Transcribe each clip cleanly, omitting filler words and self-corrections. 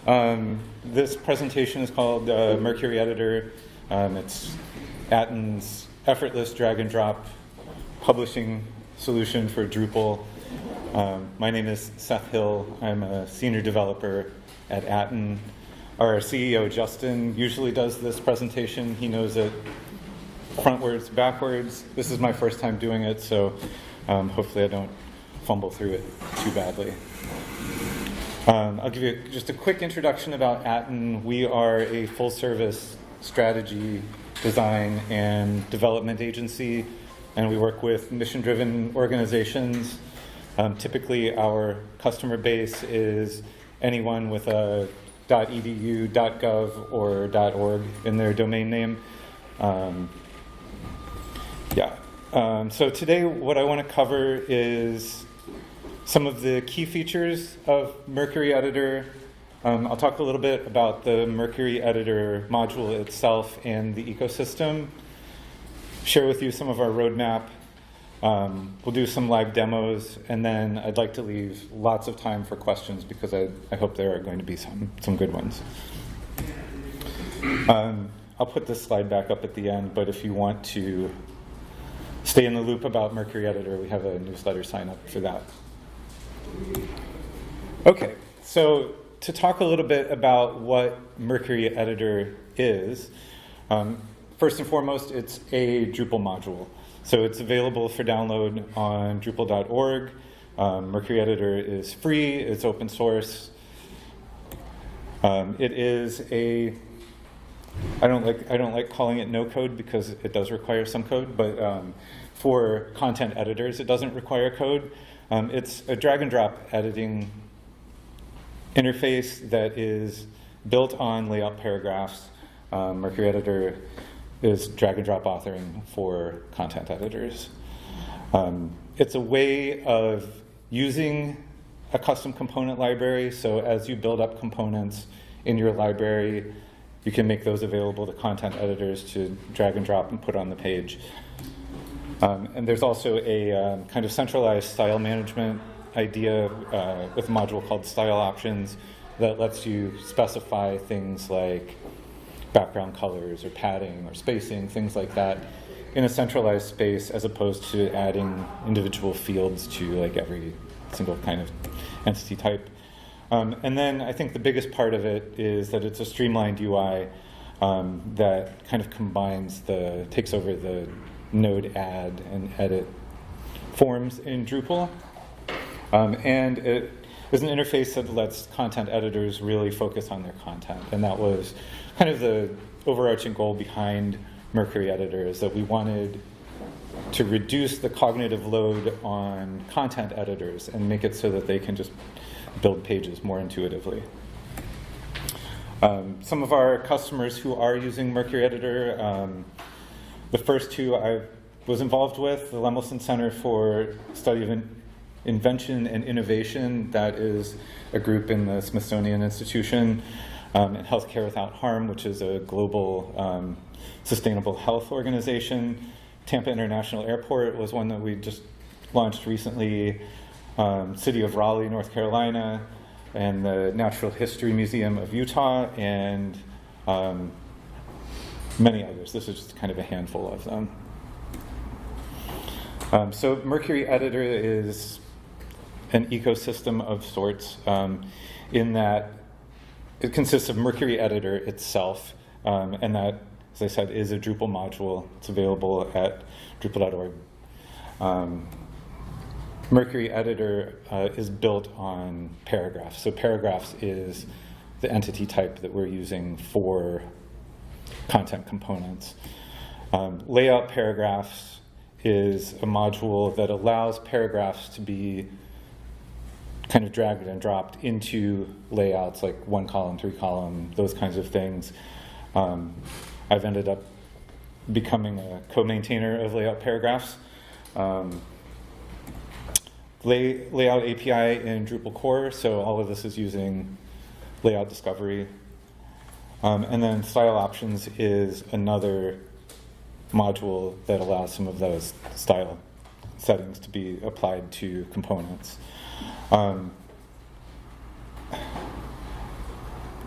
This presentation is called Mercury Editor. It's Atten's effortless drag and drop publishing solution for Drupal. My name is Seth Hill. I'm a senior developer at Atten. Our CEO, Justin, usually does this presentation. He knows it frontwards, backwards. This is my first time doing it, so hopefully I don't fumble through it too badly. I'll give you just a quick introduction about Atten. We are a full-service strategy, design, and development agency, and we work with mission-driven organizations. Typically, our customer base is anyone with a .edu, .gov, or .org in their domain name. So today, what I want to cover is some of the key features of Mercury Editor. I'll talk a little bit about the Mercury Editor module itself and the ecosystem. Share with you some of our roadmap. We'll do some live demos, and then I'd like to leave lots of time for questions because I hope there are going to be some good ones. I'll put this slide back up at the end, but if you want to stay in the loop about Mercury Editor, we have a newsletter sign up for that. Okay, so to talk a little bit about what Mercury Editor is, first and foremost, it's a Drupal module. So it's available for download on Drupal.org. Mercury Editor is free, it's open source. It is I don't like calling it no code because it does require some code, but for content editors, it doesn't require code. It's a drag and drop editing interface that is built on layout paragraphs. Mercury Editor is drag and drop authoring for content editors. It's a way of using a custom component library. So as you build up components in your library, you can make those available to content editors to drag and drop and put on the page. And there's also a kind of centralized style management idea with a module called Style Options that lets you specify things like background colors or padding or spacing, things like that, in a centralized space as opposed to adding individual fields to like every single kind of entity type. And then I think the biggest part of it is that it's a streamlined UI that kind of takes over the node add and edit forms in Drupal. And it is an interface that lets content editors really focus on their content. And that was kind of the overarching goal behind Mercury Editor, is that we wanted to reduce the cognitive load on content editors and make it so that they can just build pages more intuitively. Some of our customers who are using Mercury Editor, the first two I was involved with, the Lemelson Center for Study of Invention and Innovation, that is a group in the Smithsonian Institution, and Healthcare Without Harm, which is a global sustainable health organization. Tampa International Airport was one that we just launched recently. City of Raleigh, North Carolina, and the Natural History Museum of Utah, and many others. This is just kind of a handful of them. So Mercury Editor is an ecosystem of sorts in that it consists of Mercury Editor itself, and that, as I said, is a Drupal module. It's available at Drupal.org. Mercury Editor is built on paragraphs. So paragraphs is the entity type that we're using for content components. Layout paragraphs is a module that allows paragraphs to be kind of dragged and dropped into layouts like 1 column, 3 column, those kinds of things. I've ended up becoming a co-maintainer of layout paragraphs. Layout API in Drupal core, so all of this is using layout discovery. And then style options is another module that allows some of those style settings to be applied to components.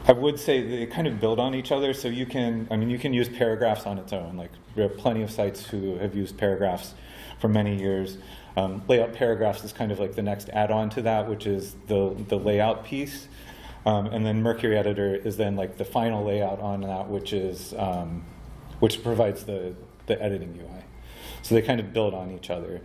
I would say they kind of build on each other, so you can use paragraphs on its own. Like, there are plenty of sites who have used paragraphs for many years. Layout paragraphs is kind of like the next add-on to that, which is the layout piece. And then Mercury Editor is then like the final layout on that, which provides the editing UI. So they kind of build on each other.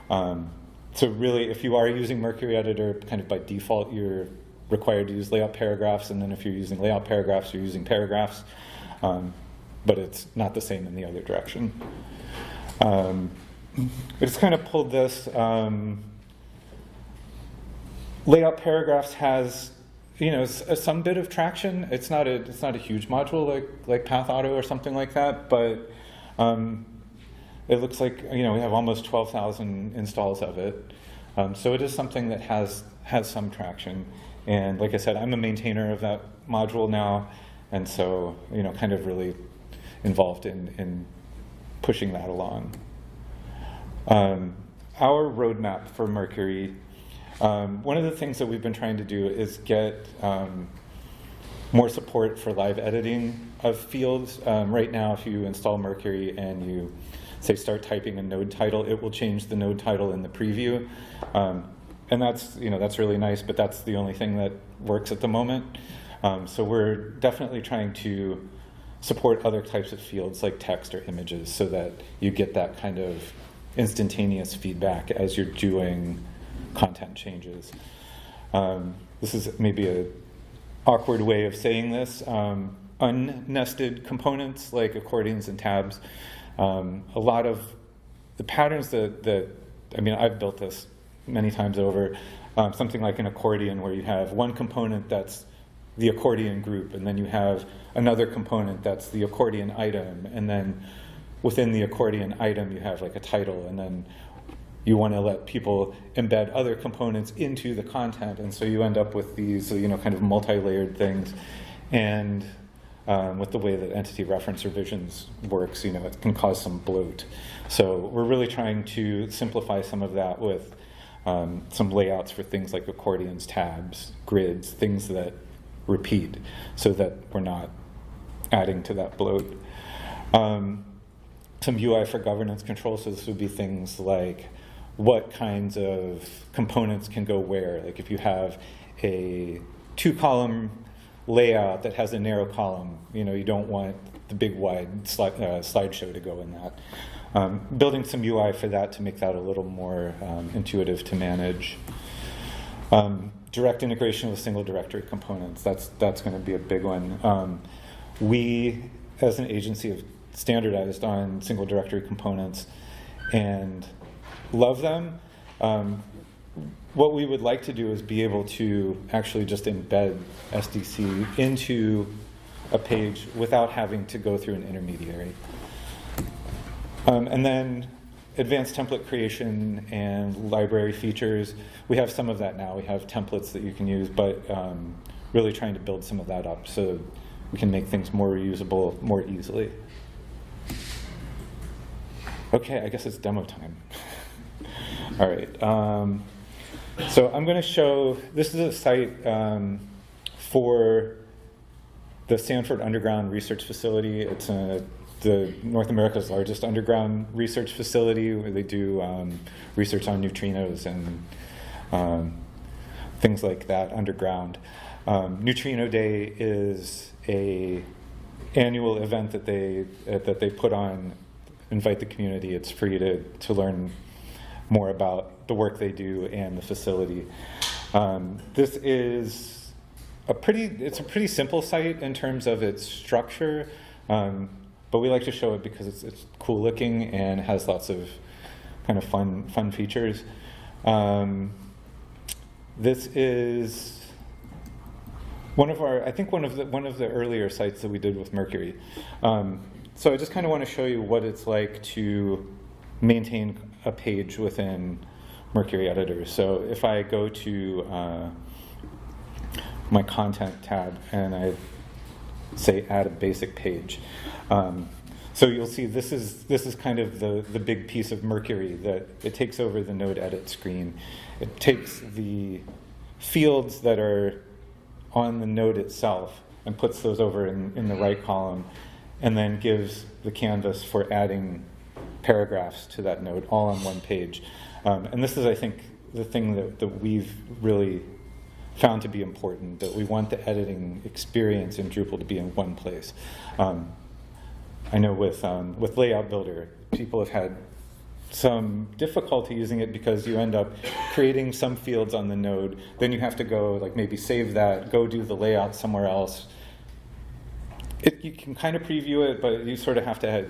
So really, if you are using Mercury Editor, kind of by default, you're required to use layout paragraphs, and then if you're using layout paragraphs, you're using paragraphs, but it's not the same in the other direction. I just kind of pulled this. Layout paragraphs has, some bit of traction. It's not a huge module like Path Auto or something like that, but it looks like we have almost 12,000 installs of it. So it is something that has some traction. And like I said, I'm a maintainer of that module now, and so kind of really involved in pushing that along. Our roadmap for Mercury, one of the things that we've been trying to do is get more support for live editing of fields. Right now, if you install Mercury and you say start typing a node title, it will change the node title in the preview. And that's really nice, but that's the only thing that works at the moment. So we're definitely trying to support other types of fields like text or images so that you get that kind of instantaneous feedback as you're doing content changes. This is maybe an awkward way of saying this. Unnested components like accordions and tabs. A lot of the patterns that I've built this many times over, something like an accordion where you have one component that's the accordion group, and then you have another component that's the accordion item, and then within the accordion item you have like a title, and then you want to let people embed other components into the content, and so you end up with these kind of multi-layered things. And with the way that entity reference revisions works, it can cause some bloat. So we're really trying to simplify some of that with some layouts for things like accordions, tabs, grids, things that repeat, so that we're not adding to that bloat. Some UI for governance control, so this would be things like what kinds of components can go where. Like if you have a 2-column layout that has a narrow column, you don't want the big wide slideshow to go in that. Building some UI for that to make that a little more intuitive to manage. Direct integration with single directory components, that's going to be a big one. We, as an agency, have standardized on single directory components and love them. What we would like to do is be able to actually just embed SDC into a page without having to go through an intermediary. And then advanced template creation and library features. We have some of that now. We have templates that you can use, but really trying to build some of that up so we can make things more reusable more easily. Okay, I guess it's demo time. All right. So I'm going to show, this is a site for the Sanford Underground Research Facility. It's the North America's largest underground research facility where they do research on neutrinos and things like that underground. Neutrino Day is a annual event that they put on, invite the community. It's free to learn more about the work they do and the facility. This is a pretty simple site in terms of its structure, but we like to show it because it's cool looking and has lots of kind of fun features. This is one of the earlier sites that we did with Mercury. So I just kind of want to show you what it's like to maintain a page within Mercury Editor. So if I go to my content tab and I say add a basic page, so you'll see this is kind of the big piece of Mercury, that it takes over the node edit screen. It takes the fields that are on the node itself and puts those over in the right column, and then gives the canvas for adding paragraphs to that node all on one page. And this is, I think, the thing that we've really found to be important, that we want the editing experience in Drupal to be in one place. I know with Layout Builder, people have had some difficulty using it because you end up creating some fields on the node, then you have to go, like, maybe save that, go do the layout somewhere else. You can kind of preview it, but you sort of have to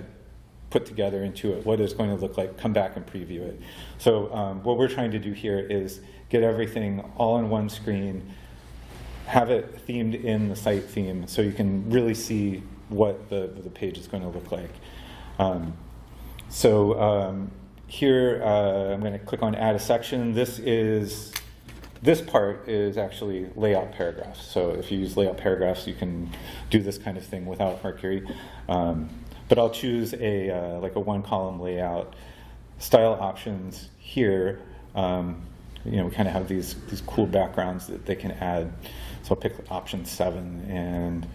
put together into it what it's going to look like, come back and preview it. So what we're trying to do here is get everything all on one screen, have it themed in the site theme so you can really see what the page is going to look like. Here I'm going to click on Add a Section. This part is actually layout paragraphs. So if you use layout paragraphs, you can do this kind of thing without Mercury. But I'll choose like a one-column layout. Style options here. We kind of have these cool backgrounds that they can add. So I'll pick option 7 and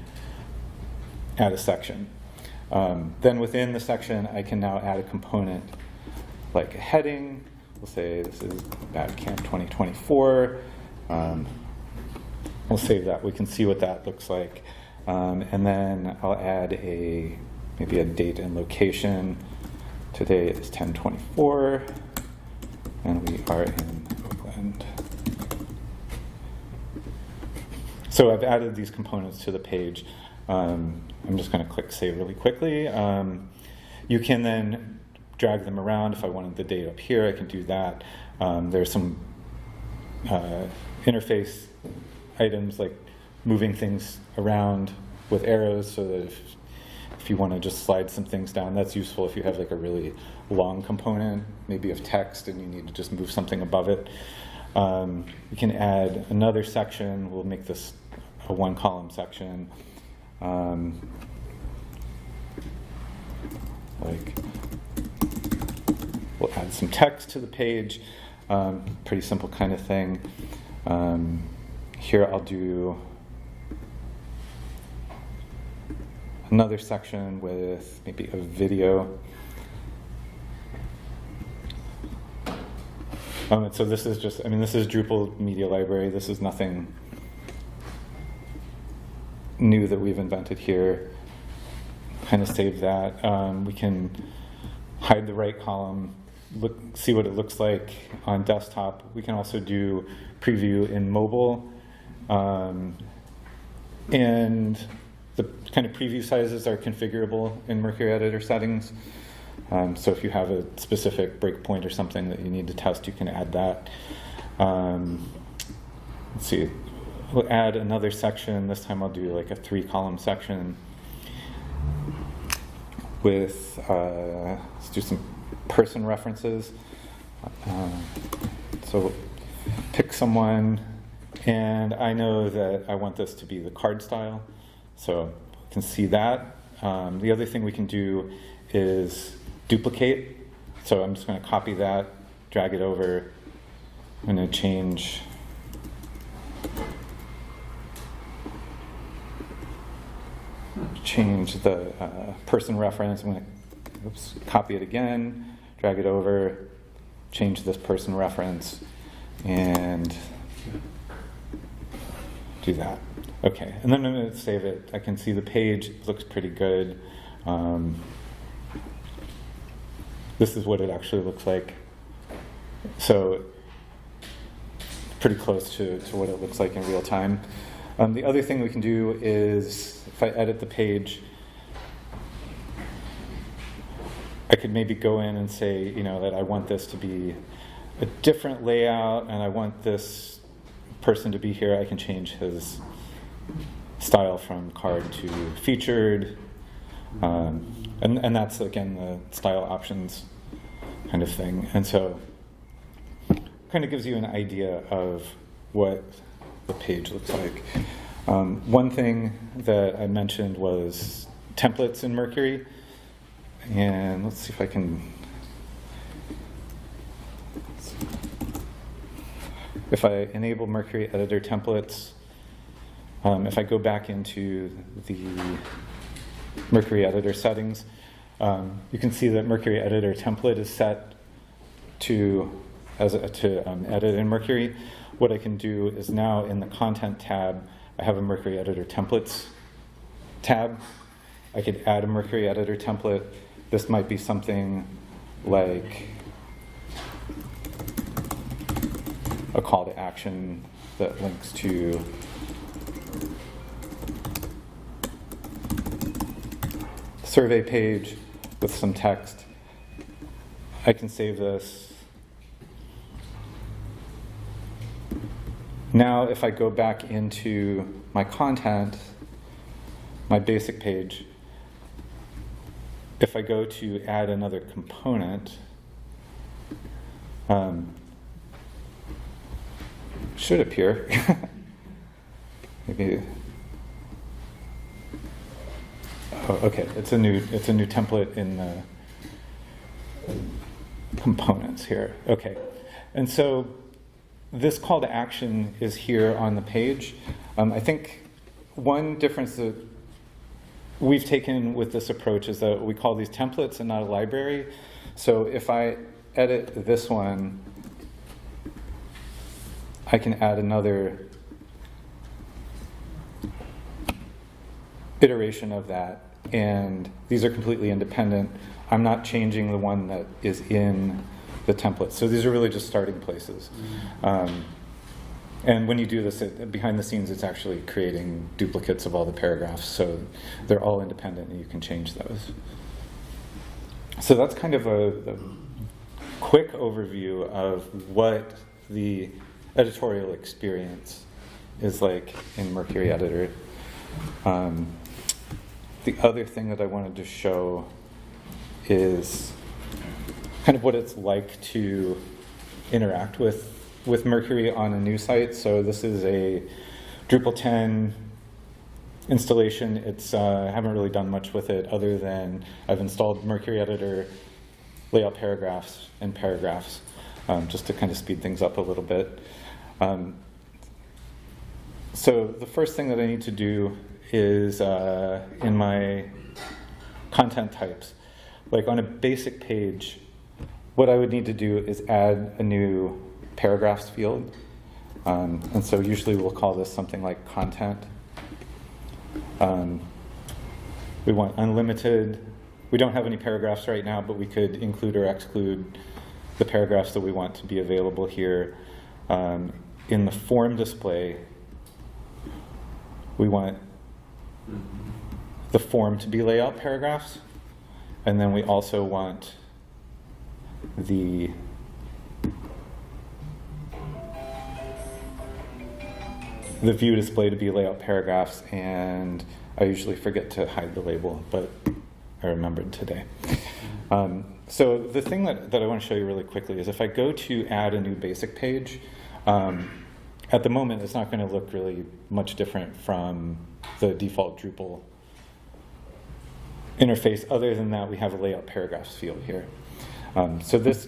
add a section. Then within the section, I can now add a component like a heading. We'll say this is Bad Camp 2024. We'll save that. We can see what that looks like. And then I'll add maybe a date and location. Today is 10/24, and we are in Oakland. So I've added these components to the page. I'm just going to click Save really quickly. You can then drag them around. If I wanted the date up here, I can do that. There's some interface items like moving things around with arrows, so that if you want to just slide some things down, that's useful if you have like a really long component, maybe of text, and you need to just move something above it. You can add another section. We'll make this a one-column section. We'll add some text to the page. Pretty simple kind of thing. Here I'll do another section with maybe a video. So this is just, this is Drupal Media Library. This is nothing new that we've invented here. Kind of save that. We can hide the right column, see what it looks like on desktop. We can also do preview in mobile. And the kind of preview sizes are configurable in Mercury Editor settings. So if you have a specific breakpoint or something that you need to test, you can add that. Let's see. We'll add another section. This time I'll do like a 3-column section with, let's do some person references. So pick someone, and I know that I want this to be the card style, so you can see that. The other thing we can do is duplicate. So I'm just going to copy that, drag it over. I'm going to change the person reference. I'm going to copy it again, drag it over, change this person reference, and do that. Okay, and then I'm going to save it. I can see the page. It looks pretty good. This is what it actually looks like. So pretty close to what it looks like in real time. The other thing we can do is, if I edit the page, I could maybe go in and say, that I want this to be a different layout, and I want this person to be here. I can change his style from card to featured. And that's, again, the style options kind of thing. And so kind of gives you an idea of what the page looks like. One thing that I mentioned was templates in Mercury. And let's see if I can... If I enable Mercury Editor templates, If I go back into the Mercury Editor settings, you can see that Mercury Editor template is set to edit in Mercury. What I can do is now in the Content tab, I have a Mercury Editor Templates tab. I could add a Mercury Editor template. This might be something like a call to action that links to survey page with some text. I can save this. Now if I go back into my content, my basic page, if I go to add another component, should appear. Maybe. Oh, okay. It's a new template in the components here. Okay, and so this call to action is here on the page. I think one difference that we've taken with this approach is that we call these templates and not a library. So if I edit this one, I can add another iteration of that, and these are completely independent. I'm not changing the one that is in the template. So these are really just starting places. And when you do this, behind the scenes, it's actually creating duplicates of all the paragraphs. So they're all independent, and you can change those. So that's kind of a quick overview of what the editorial experience is like in Mercury Editor. The other thing that I wanted to show is kind of what it's like to interact with Mercury on a new site. So this is a Drupal 10 installation. I haven't really done much with it other than I've installed Mercury Editor, layout paragraphs, and paragraphs, just to kind of speed things up a little bit. So the first thing that I need to do is in my content types, like on a basic page, what I would need to do is add a new paragraphs field. And so usually we'll call this something like content. We want unlimited. We don't have any paragraphs right now, but we could include or exclude the paragraphs that we want to be available here. In the form display, we want the form to be layout paragraphs, and then we also want the view display to be layout paragraphs, and I usually forget to hide the label, but I remembered today. So the thing that I want to show you really quickly is if I go to add a new basic page, at the moment it's not going to look really much different from the default Drupal interface. Other than that, we have a layout paragraphs field here. So this,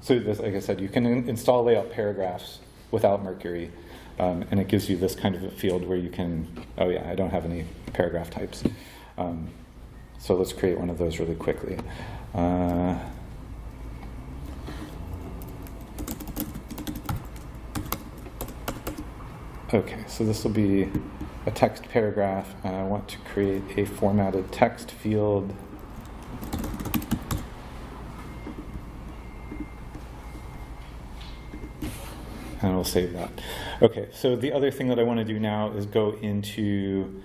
like I said, you can install layout paragraphs without Mercury, and it gives you this kind of a field where you can, oh yeah, I don't have any paragraph types. So let's create one of those really quickly. Okay, so this will be a text paragraph, and I want to create a formatted text field. And we'll save that. Okay, so the other thing that I want to do now is go into,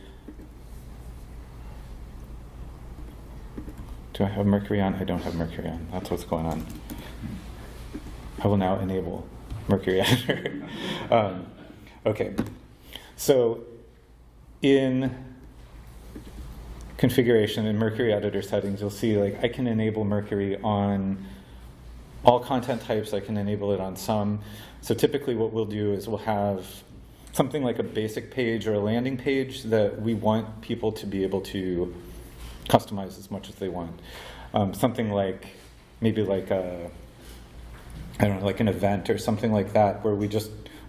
do I have Mercury on? I don't have Mercury on. That's what's going on. I will now enable Mercury Editor. Okay, so in configuration in Mercury Editor settings, you'll see like I can enable Mercury on all content types. I can enable it on some. So typically what we'll do is we'll have something like a basic page or a landing page that we want people to be able to customize as much as they want. Something like, maybe like a, I don't know, like an event or something like that, where we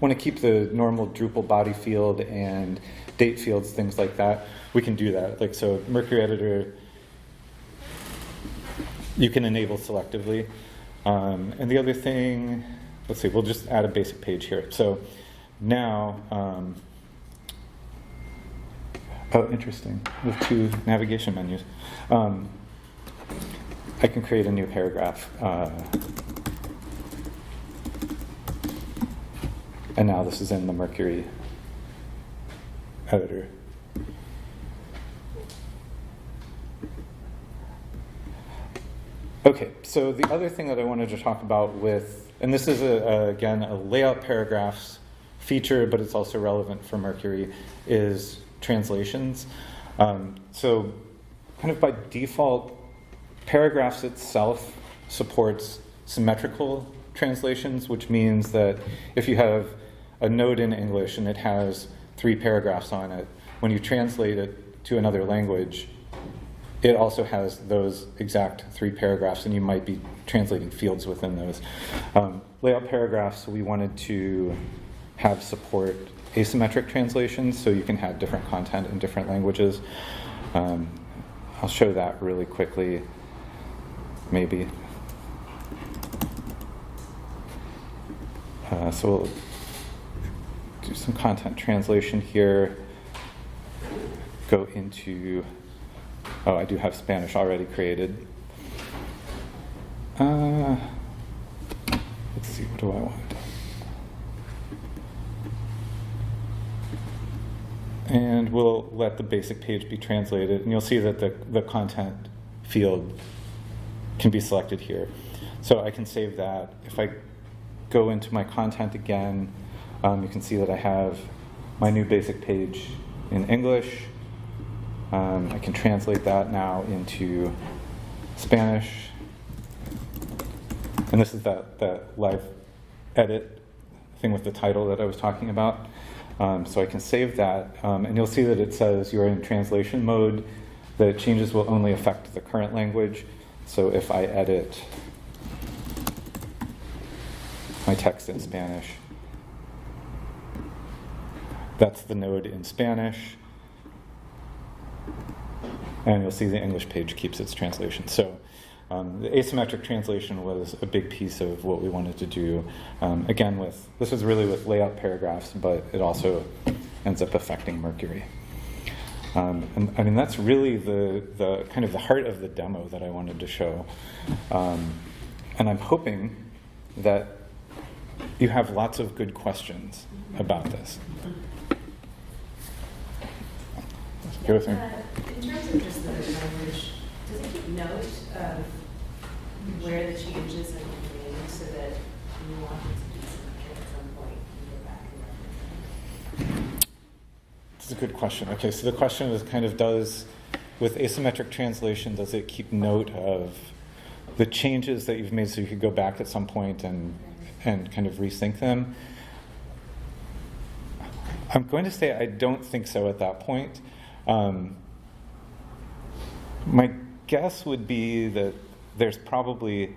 want to keep the normal Drupal body field and date fields, things like that, we can do that. Like, so Mercury Editor, you can enable selectively. And the other thing, let's see, we'll just add a basic page here. So now, oh, interesting, with 2 navigation menus. I can create a new paragraph. And now this is in the Mercury Editor. Okay, so the other thing that I wanted to talk about with, and this is, again, a layout paragraphs feature, but it's also relevant for Mercury, is translations. So kind of by default, paragraphs itself supports symmetrical translations, which means that if you have a node in English and it has 3 paragraphs on it, when you translate it to another language, it also has those exact 3 paragraphs, and you might be translating fields within those. Layout paragraphs, we wanted to have support asymmetric translations, so you can have different content in different languages. I'll show that really quickly, maybe. So we'll do some content translation here. Go into, oh, I do have Spanish already created. Let's see, what do I want? And we'll let the basic page be translated, and you'll see that the content field can be selected here. So I can save that. If I go into my content again, you can see that I have my new basic page in English. I can translate that now into Spanish. And this is that live edit thing with the title that I was talking about. So I can save that, and you'll see that it says you're in translation mode. The changes will only affect the current language. So if I edit my text in Spanish, that's the node in Spanish. And you'll see the English page keeps its translation. So the asymmetric translation was a big piece of what we wanted to do. Again, this was really with layout paragraphs, but it also ends up affecting Mercury. And I mean, that's really the kind of the heart of the demo that I wanted to show. And I'm hoping that you have lots of good questions about this. In terms of just the language, does it keep note of where the changes have been made so that you want it to be symmetric at some point and go back and reference it? That's a good question. Okay, so the question is kind of with asymmetric translation, does it keep note of the changes that you've made so you could go back at some point and kind of resync them? I'm going to say I don't think so at that point. My guess would be that there's probably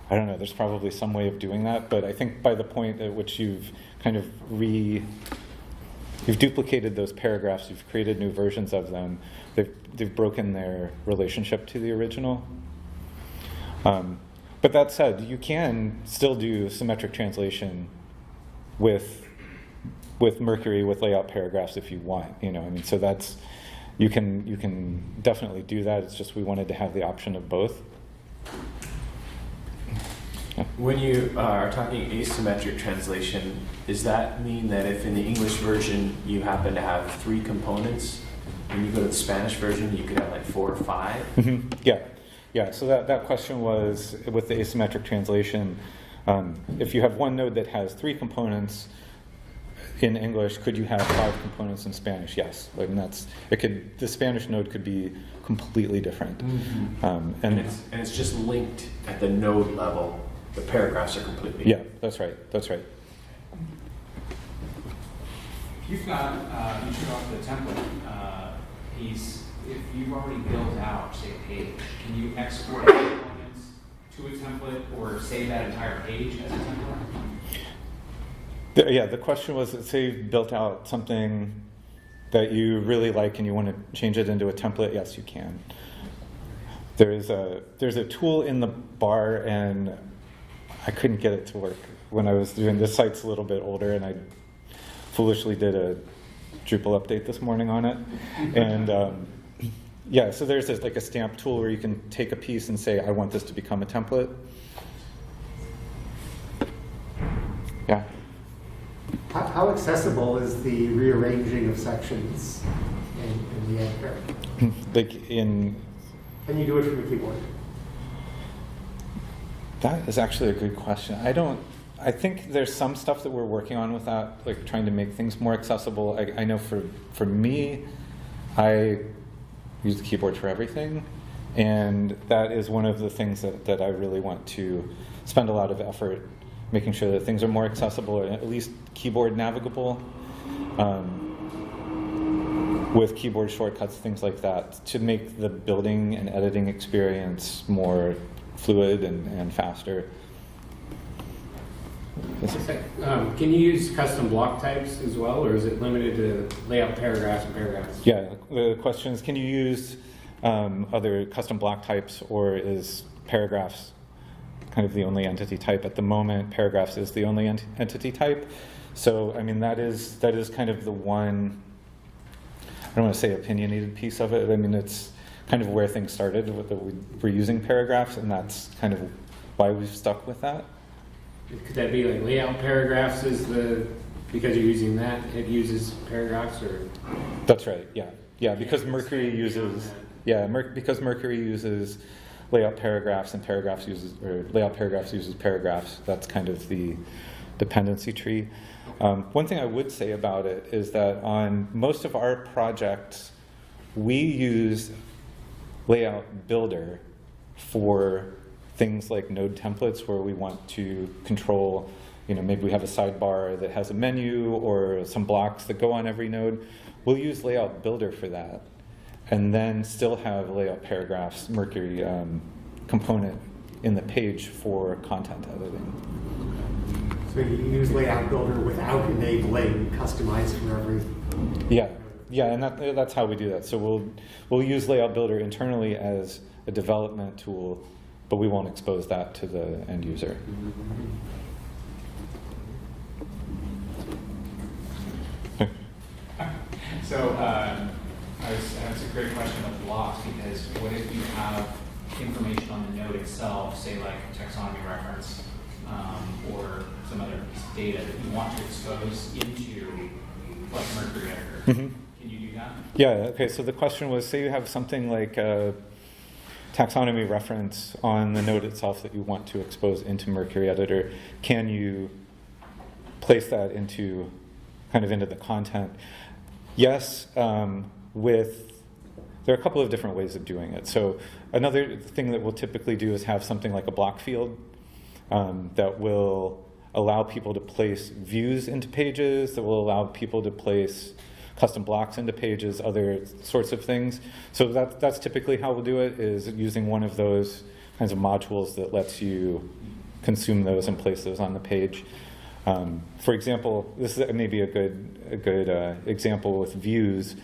some way of doing that, but I think by the point at which you've kind of you've duplicated those paragraphs, you've created new versions of them, they've broken their relationship to the original. But that said, you can still do symmetric translation with Mercury, with layout paragraphs if you want. I mean, so that's, you can definitely do that. It's just we wanted to have the option of both. Yeah. When you are talking asymmetric translation, does that mean that if in the English version you happen to have 3 components, when you go to the Spanish version you could have like 4 or 5? Mm-hmm. Yeah. So that question was with the asymmetric translation. If you have one node that has 3 components in English, could you have 5 components in Spanish? Yes. I mean, the Spanish node could be completely different. Mm-hmm. And it's just linked at the node level. The paragraphs are completely. Yeah, that's right. You've got, you showed off the template piece. If you've already built out, say, a page, can you export components to a template or save that entire page as a template? Yeah, the question was, say you've built out something that you really like and you want to change it into a template. Yes, you can. There's a tool in the bar, and I couldn't get it to work when I was doing this. Site's a little bit older, and I foolishly did a Drupal update this morning on it. And yeah, so there's like a stamp tool where you can take a piece and say, I want this to become a template. Yeah. How accessible is the rearranging of sections in the editor? Like in... Can you do it from a keyboard? That is actually a good question. I think there's some stuff that we're working on with that, like trying to make things more accessible. I know for me, I use the keyboard for everything, and that is one of the things that I really want to spend a lot of effort making sure that things are more accessible, or at least keyboard navigable, with keyboard shortcuts, things like that, to make the building and editing experience more fluid and faster. Yes. Can you use custom block types as well, or is it limited to layout paragraphs and paragraphs? Yeah, the question is, can you use other custom block types, or is paragraphs kind of the only entity type? At the moment, paragraphs is the only entity type. So, I mean, that is kind of the one, I don't want to say opinionated piece of it. I mean, it's kind of where things started, that we were using paragraphs, and that's kind of why we've stuck with that. Could that be like layout paragraphs because you're using that, it uses paragraphs, or? That's right, yeah. Yeah, because Mercury uses, because Mercury uses layout paragraphs, and layout paragraphs uses paragraphs. That's kind of the dependency tree. One thing I would say about it is that on most of our projects, we use Layout Builder for things like node templates, where we want to control, maybe we have a sidebar that has a menu or some blocks that go on every node. We'll use Layout Builder for that, and then still have layout paragraphs, Mercury component in the page for content editing. So you use Layout Builder without enabling customize for every... Yeah, and that's how we do that. So we'll use Layout Builder internally as a development tool, but we won't expose that to the end user. So that's a great question about blocks, because what if you have information on the node itself, say like a taxonomy reference, or some other piece of data that you want to expose into like Mercury Editor? Mm-hmm. Can you do that? Yeah, okay, so the question was, say you have something like a taxonomy reference on the node itself that you want to expose into Mercury Editor. Can you place that into the content? Yes, there are a couple of different ways of doing it. So another thing that we'll typically do is have something like a block field that will allow people to place views into pages, that will allow people to place custom blocks into pages, other sorts of things. So that's typically how we'll do it, is using one of those kinds of modules that lets you consume those and place those on the page. For example, this is maybe a good example with views.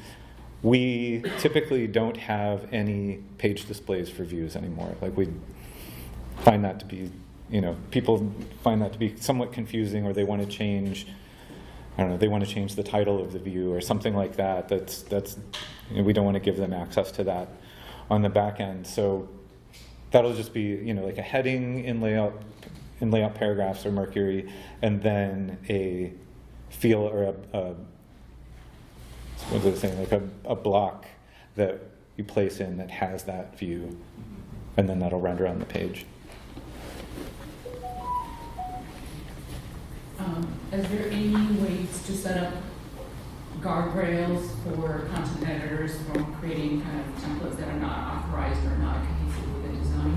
We typically don't have any page displays for views anymore. Like, we find that to be, people find that to be somewhat confusing, or they want to change, they want to change the title of the view or something like that. That's we don't want to give them access to that on the back end. So that'll just be, like a heading in layout paragraphs or Mercury, and then a field or what was I saying, like a block that you place in that has that view, and then that'll render on the page. Is there any ways to set up guardrails for content editors from creating kind of templates that are not authorized or not cohesive with the design?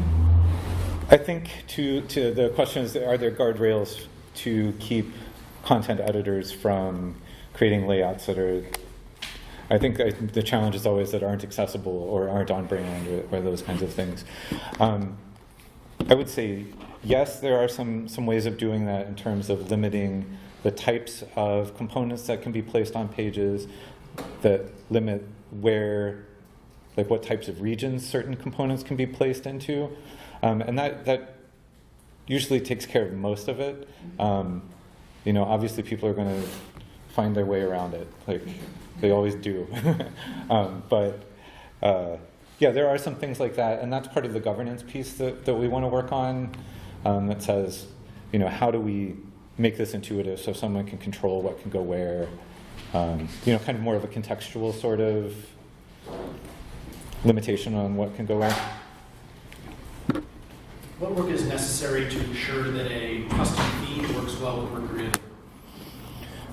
I think to the question is, are there guardrails to keep content editors from creating layouts that are, I think the challenge is always that aren't accessible or aren't on brand or those kinds of things. I would say yes, there are some ways of doing that in terms of limiting the types of components that can be placed on pages, that limit where, like what types of regions certain components can be placed into. And that usually takes care of most of it. You know, obviously people are going to find their way around it, like they always do. Yeah, there are some things like that, and that's part of the governance piece that we want to work on, that says, you know, how do we make this intuitive so someone can control what can go where, you know, kind of more of a contextual sort of limitation on what can go where. What work is necessary to ensure that a custom theme works well with Mercury Editor?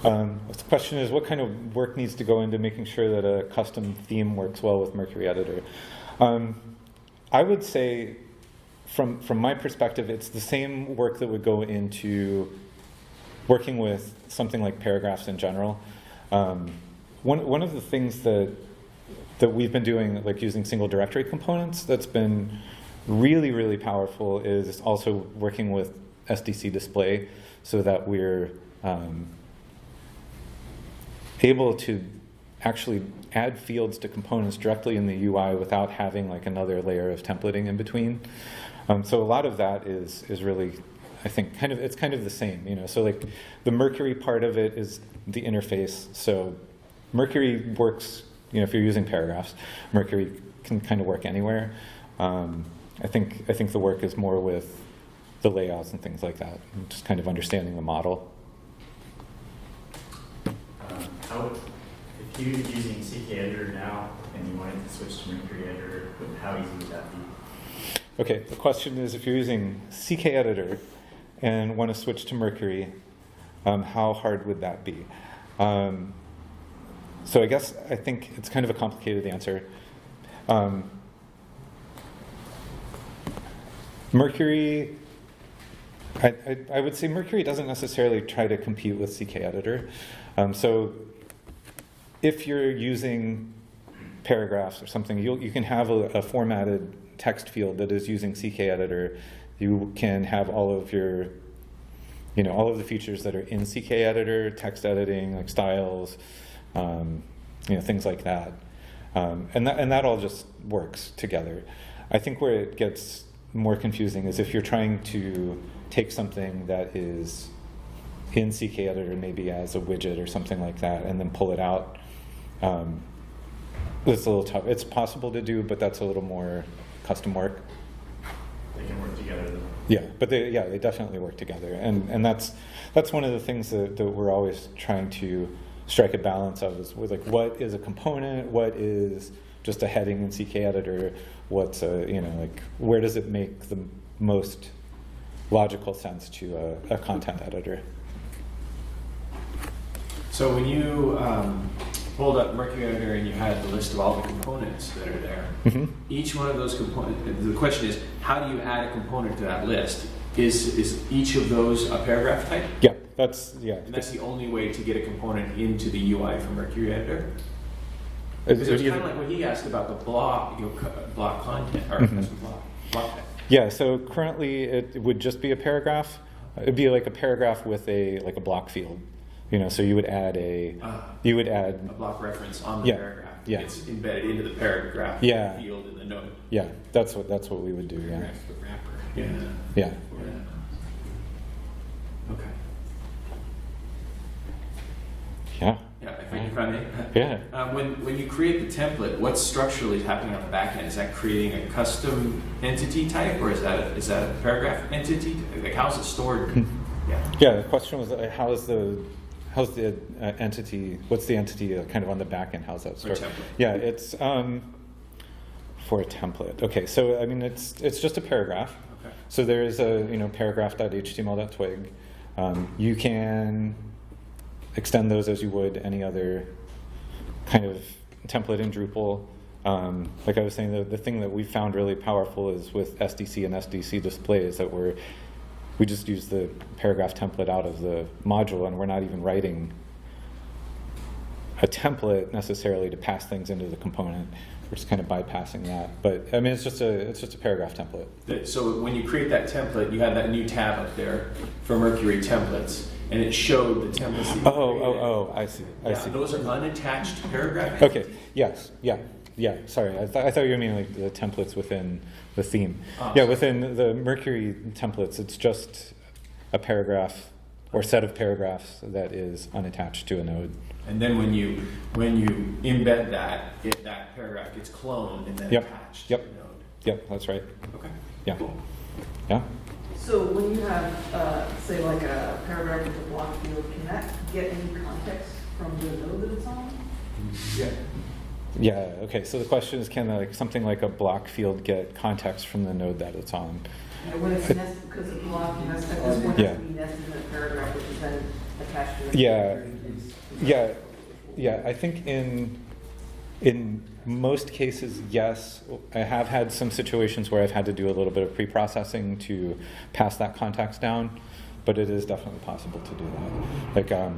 The question is, what kind of work needs to go into making sure that a custom theme works well with Mercury Editor? I would say, from my perspective, it's the same work that would go into working with something like paragraphs in general. One of the things that we've been doing, like using single directory components, that's been really, really powerful, is also working with SDC display, so that we're able to actually add fields to components directly in the UI without having like another layer of templating in between. So a lot of that is really, I think, it's kind of the same, you know. So like the Mercury part of it is the interface. So Mercury works, you know, if you're using paragraphs, Mercury can kind of work anywhere. I think the work is more with the layouts and things like that, and just kind of understanding the model. If you're using CK Editor now and you wanted to switch to Mercury Editor, how easy would that be? Okay, the question is, if you're using CK Editor and want to switch to Mercury, how hard would that be? So I think it's kind of a complicated answer. Mercury, I would say Mercury doesn't necessarily try to compete with CK Editor. So if you're using paragraphs or something, you can have a formatted text field that is using CK Editor. You can have all of your, you know, all of the features that are in CK Editor, text editing, like styles, you know, things like that. And that all just works together. I think where it gets more confusing is if you're trying to take something that is in CK Editor, maybe as a widget or something like that, and then pull it out. It's a little tough. It's possible to do, but that's a little more custom work. They can work together though. Yeah, but they definitely work together, and that's one of the things that we're always trying to strike a balance of, is with, like, what is a component, what is just a heading in CK Editor, what's a, you know, like, where does it make the most logical sense to a content editor. So when you pulled up Mercury Editor and you had the list of all the components that are there, each one of those components, the question is, how do you add a component to that list? Is each of those a paragraph type? Yeah, And that's the only way to get a component into the UI from Mercury Editor? Because it's kind of like what he asked about the block, block content, or block type. Yeah, so currently it would just be a paragraph. It'd be like a paragraph with a block field. You know, so you would add a block reference on the paragraph. Yeah. It's embedded into the paragraph Yeah. field in the node. Yeah, that's what we would do. Yeah. Paragraph, the wrapper. Yeah. Yeah. Okay. Yeah. Yeah, if I may. Yeah. When you create the template, what's structurally happening on the back end? Is that creating a custom entity type, or is that a paragraph entity? Like, how's it stored? Yeah. The question was, how's the entity? What's the entity kind of on the back end? How's that stored? For a template. Yeah, it's for a template. Okay, so I mean, it's just a paragraph. Okay. So there is a paragraph.html.twig. You can extend those as you would any other kind of template in Drupal. Like I was saying, the thing that we found really powerful is with SDC and SDC display is that we just use the paragraph template out of the module, and we're not even writing a template necessarily to pass things into the component. We're just kind of bypassing that. But I mean, it's just a paragraph template. So when you create that template, you have that new tab up there for Mercury templates. and it showed the templates. that you created. I see. I Yeah, see. those are unattached paragraph. Okay. Yes. Yeah. Sorry, I thought you were meaning like the templates within the theme. Yeah, within the Mercury templates, it's just a paragraph or set of paragraphs that is unattached to a node. And then when you embed that, that paragraph gets cloned and then Yep. attached Yep. to the node. Yep, that's right. Okay. Yeah. Cool. Yeah. So when you have, say, like a paragraph with a block field, can that get any context from the node that it's on? Yeah. Yeah. Okay. So the question is, can like something like a block field get context from the node that it's on? And when it's nested, because the block nested, this one Yeah. has to be nested in a paragraph, which is then attached to it. Yeah. I think in most cases, yes. I have had some situations where I've had to do a little bit of pre-processing to pass that context down, but it is definitely possible to do that. Like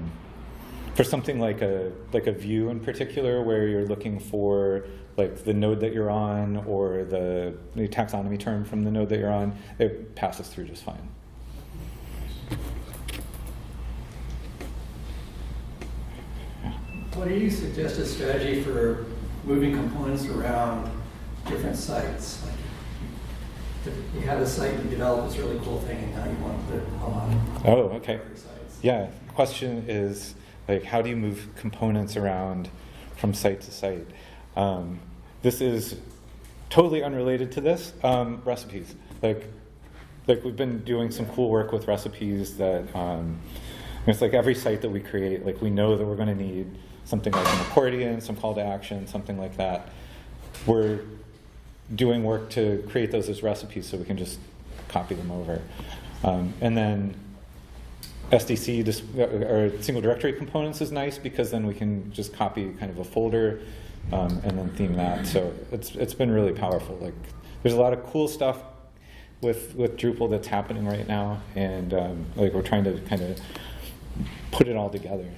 for something like a view in particular, where you're looking for like the node that you're on or the taxonomy term from the node that you're on, it passes through just fine. What do you suggest a strategy for moving components around different sites? Like you have a site, you develop this really cool thing, and now you want to put it on Okay. other sites. Yeah. The question is like, how do you move components around from site to site? This is totally unrelated to this. Recipes. Like we've been doing some cool work with recipes that it's like every site that we create, like we know that we're going to need something like an accordion, some call to action, something like that. We're doing work to create those as recipes so we can just copy them over. And then SDC, or single directory components, is nice because then we can just copy kind of a folder and then theme that. So it's been really powerful. Like there's a lot of cool stuff with Drupal that's happening right now, and like we're trying to kind of put it all together.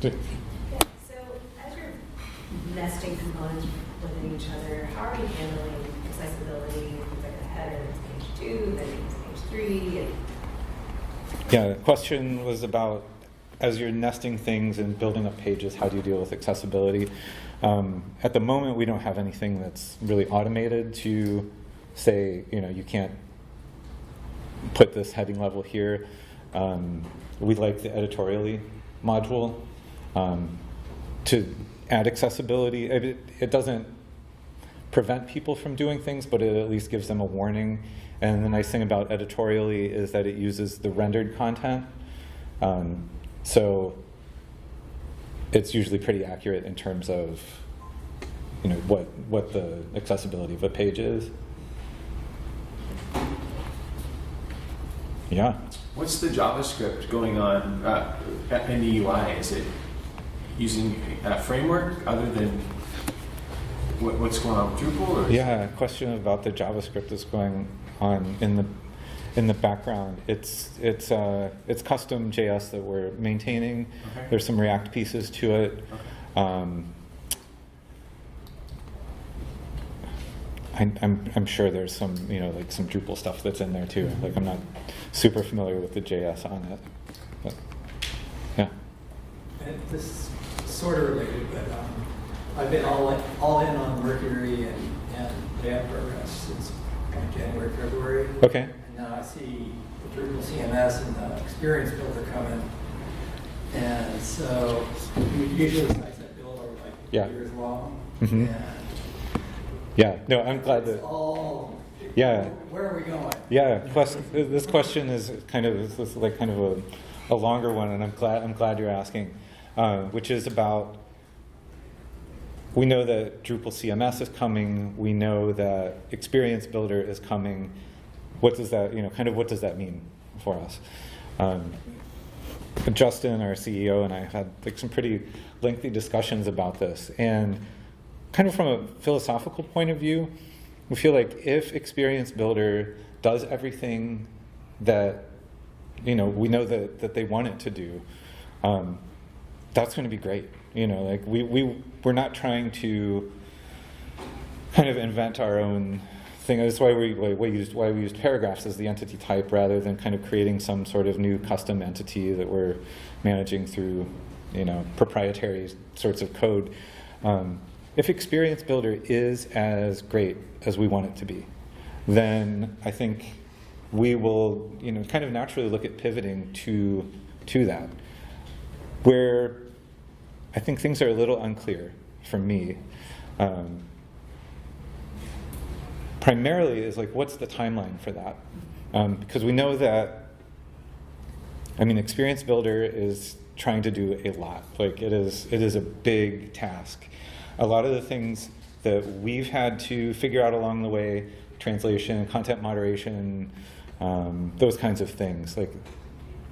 Yeah, so as you're nesting components within each other, how are you handling accessibility? It's like a header, it's page 2, then it's page 3. And Yeah, the question was about, as you're nesting things and building up pages, how do you deal with accessibility? At the moment, we don't have anything that's really automated to say, you can't put this heading level here. We like the editorially module to add accessibility. It doesn't prevent people from doing things, but it at least gives them a warning. And the nice thing about editorially is that it uses the rendered content. So it's usually pretty accurate in terms of what the accessibility of a page is. Yeah. What's the JavaScript going on in the UI? Is it using a framework other than what's going on with Drupal? Or Yeah, question about the JavaScript that's going on in the background. It's custom JS that we're maintaining. Okay. There's some React pieces to it. Okay. I'm sure there's some like some Drupal stuff that's in there too. Like I'm not super familiar with the JS on it, but yeah. And this is sort of related, but I've been all in on Mercury and layout progress since January, February. Okay. And now I see the Drupal CMS and the Experience Builder coming. And so usually the sites that build are like Yeah. years long. Mhm. And Yeah. No, I'm glad it's that. all, Yeah. where are we going? Yeah. This question is kind of a longer one, and I'm glad you're asking, which is about. We know that Drupal CMS is coming. We know that Experience Builder is coming. What does that, what does that mean for us? Justin, our CEO, and I have had like some pretty lengthy discussions about this. And kind of from a philosophical point of view, we feel like if Experience Builder does everything that we know that they want it to do, that's going to be great. Like we're not trying to kind of invent our own thing. That's why we used paragraphs as the entity type rather than kind of creating some sort of new custom entity that we're managing through, proprietary sorts of code. If Experience Builder is as great as we want it to be, then I think we will, kind of naturally look at pivoting to that. Where I think things are a little unclear for me, primarily is like, what's the timeline for that? Because we know that, Experience Builder is trying to do a lot. Like it is a big task. A lot of the things that we've had to figure out along the way, translation, content moderation, those kinds of things, like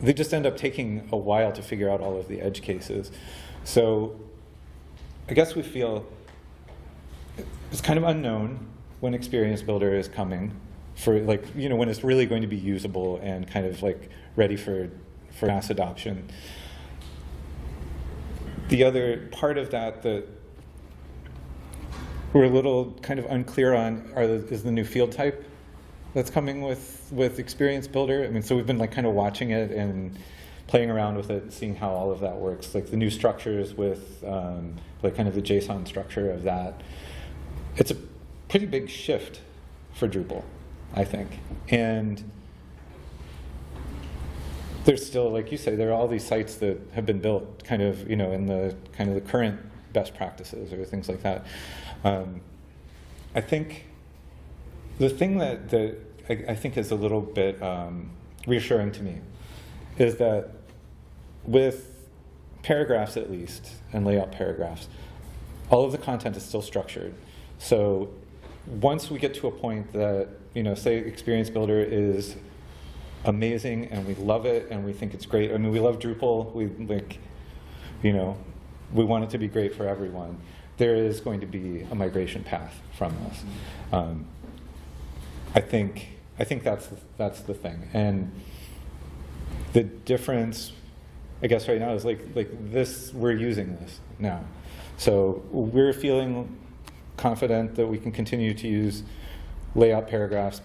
they just end up taking a while to figure out all of the edge cases. So I guess we feel it's kind of unknown when Experience Builder is coming for when it's really going to be usable and kind of like ready for mass adoption. The other part of that we're a little kind of unclear on is the new field type that's coming with Experience Builder. So we've been kind of watching it and playing around with it, seeing how all of that works. Like the new structures with kind of the JSON structure of that. It's a pretty big shift for Drupal, I think. And there's still, like you say, there are all these sites that have been built kind of, in the kind of the current best practices or things like that. I think the thing that I think is a little bit reassuring to me is that with paragraphs at least, and layout paragraphs, all of the content is still structured. So once we get to a point that, say Experience Builder is amazing and we love it and we think it's great. We love Drupal. We we want it to be great for everyone. There is going to be a migration path from this. I think that's the thing. And the difference, I guess, right now is like this. We're using this now, so we're feeling confident that we can continue to use layout paragraphs,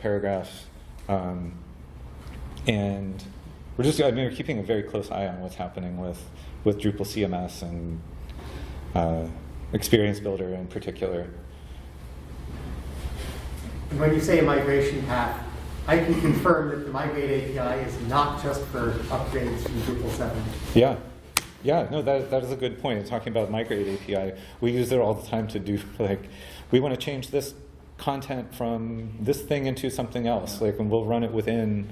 and we're just we're keeping a very close eye on what's happening with Drupal CMS and Experience Builder in particular. And when you say a migration path, I can confirm that the Migrate API is not just for upgrades from Drupal 7. Yeah, no, that is a good point. Talking about Migrate API, we use it all the time to do, we want to change this content from this thing into something else, and we'll run it within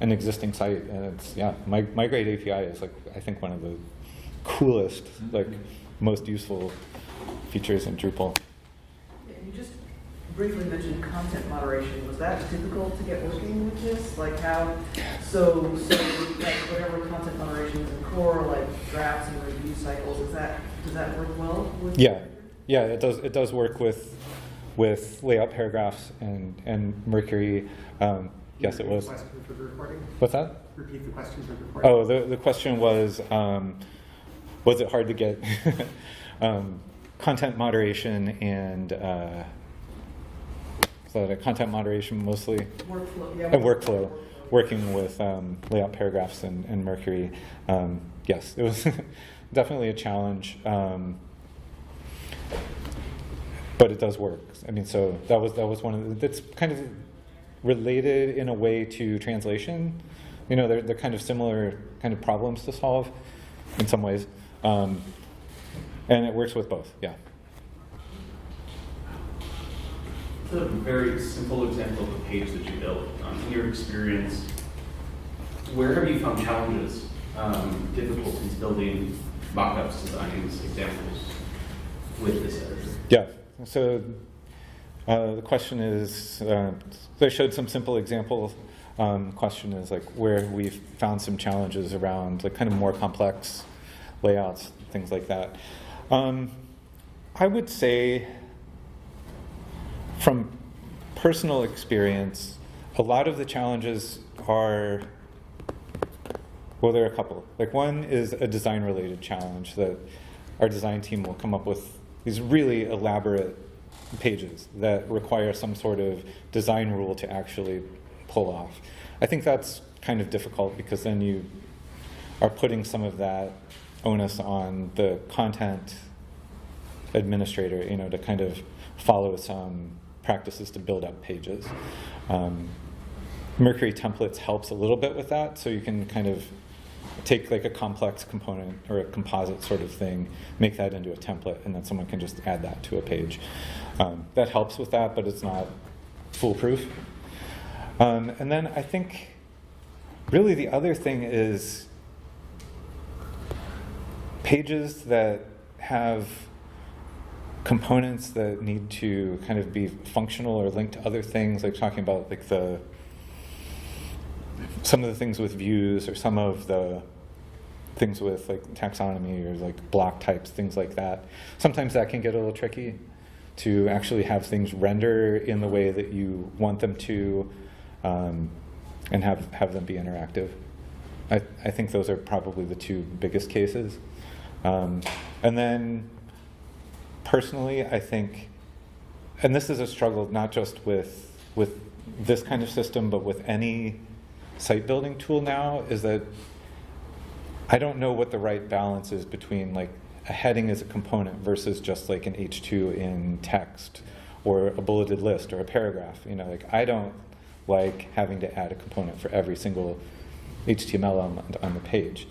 an existing site. And it's, Migrate API is, I think one of the coolest, most useful features in Drupal. You just briefly mentioned content moderation. Was that difficult to get working with this? So whatever content moderation is in core, like drafts and review cycles, does that work well with? Yeah, it does work with layout paragraphs and Mercury. Yes, it was. Question for the recording? What's that? Repeat the question for the recording. Oh, the question was it hard to get content moderation and content moderation mostly? Workflow. Working with layout paragraphs and Mercury. Yes, it was definitely a challenge, but it does work. So that was one of that's kind of related in a way to translation. They're kind of similar kind of problems to solve in some ways, and it works with both. Yeah. It's a very simple example of a page that you built. In your experience, where have you found challenges, difficulties building mock-ups, designs, examples with this editor? Yeah. So the question is, I showed some simple examples. Question is where we've found some challenges around kind of more complex layouts, things like that. I would say, from personal experience, a lot of the challenges are, there are a couple. One is a design-related challenge that our design team will come up with these really elaborate pages that require some sort of design rule to actually pull off. I think that's kind of difficult because then you are putting some of that onus on the content administrator, to kind of follow some practices to build up pages. Mercury templates helps a little bit with that, so you can kind of take like a complex component or a composite sort of thing, make that into a template, and then someone can just add that to a page. That helps with that, but it's not foolproof. And then I think really the other thing is pages that have components that need to kind of be functional or linked to other things, like talking about like some of the things with views or some of the things with like taxonomy or like block types, things like that. Sometimes that can get a little tricky to actually have things render in the way that you want them to, and have them be interactive. I think those are probably the two biggest cases. And then personally, I think, and this is a struggle not just with this kind of system, but with any site building tool now, is that I don't know what the right balance is between like a heading as a component versus just like an H2 in text or a bulleted list or a paragraph. Like I don't like having to add a component for every single HTML element on the page.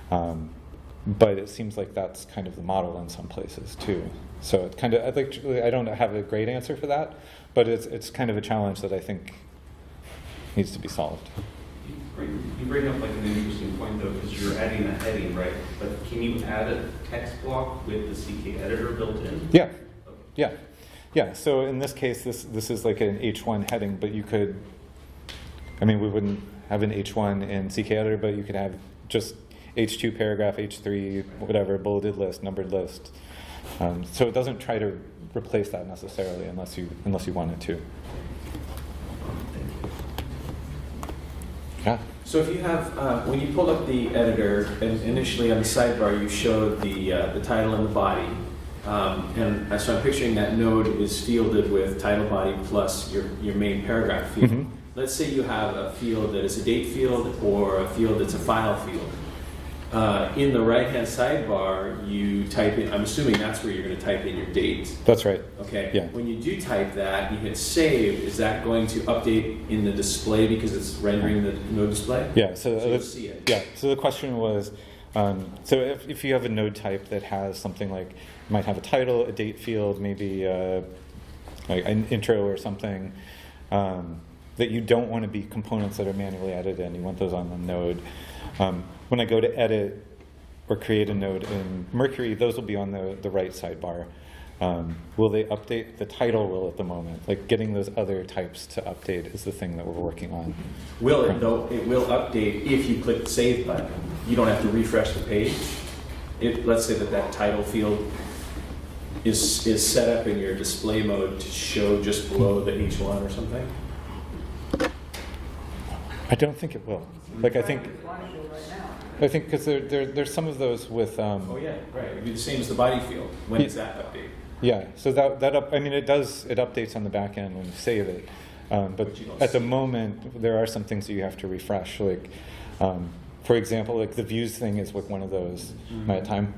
But it seems like that's kind of the model in some places too. So it kind of, I don't have a great answer for that, but it's kind of a challenge that I think needs to be solved. You bring up like an interesting point though, because you're adding a heading, right? But can you add a text block with the CK editor built in? Yeah, yeah. So in this case, this is like an H1 heading, but you could, we wouldn't have an H1 in CK editor, but you could have just H2 paragraph, H3, whatever, bulleted list, numbered list. So it doesn't try to replace that necessarily unless you want it to. Yeah. So if you have, when you pulled up the editor, and initially on the sidebar you showed the title and the body, and so I'm picturing that node is fielded with title body plus your main paragraph field. Mm-hmm. Let's say you have a field that is a date field or a field that's a file field. In the right-hand sidebar, you type in, I'm assuming that's where you're going to type in your date. That's right. Okay. Yeah. When you do type that, you hit save, is that going to update in the display because it's rendering the node display? Yeah. So you'll see it. Yeah. So the question was, so if you have a node type that has something like, you might have a title, a date field, maybe like an intro or something, that you don't want to be components that are manually added in. You want those on the node. When I go to edit or create a node in Mercury, those will be on the right sidebar. Will they update? The title will at the moment. Like getting those other types to update is the thing that we're working on. Will it though? It will update if you click the save button. You don't have to refresh the page. Let's say that title field is set up in your display mode to show just below the H1 or something. I don't think it will. Like I think because there's some of those with. Oh yeah, right. It'd be the same as the body field. When does that update? Yeah. So it updates on the back end when you save it. But at the moment, there are some things that you have to refresh. Like, for example, like the views thing is like one of those. Am I at time?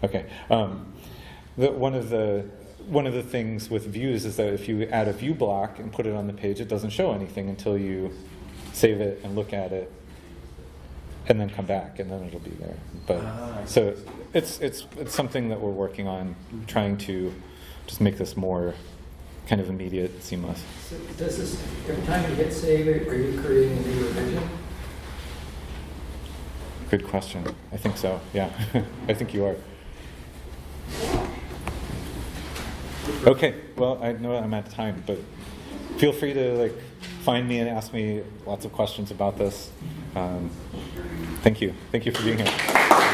Okay. One of the things with views is that if you add a view block and put it on the page, it doesn't show anything until you save it and look at it, and then come back, and then it'll be there. But so it's something that we're working on, trying to just make this more kind of immediate, seamless. So does this, every time you hit save it, are you creating a new revision? Good question. I think so. Yeah, I think you are. Okay. Well, I know I'm at time, but feel free to find me and ask me lots of questions about this. Thank you. Thank you for being here.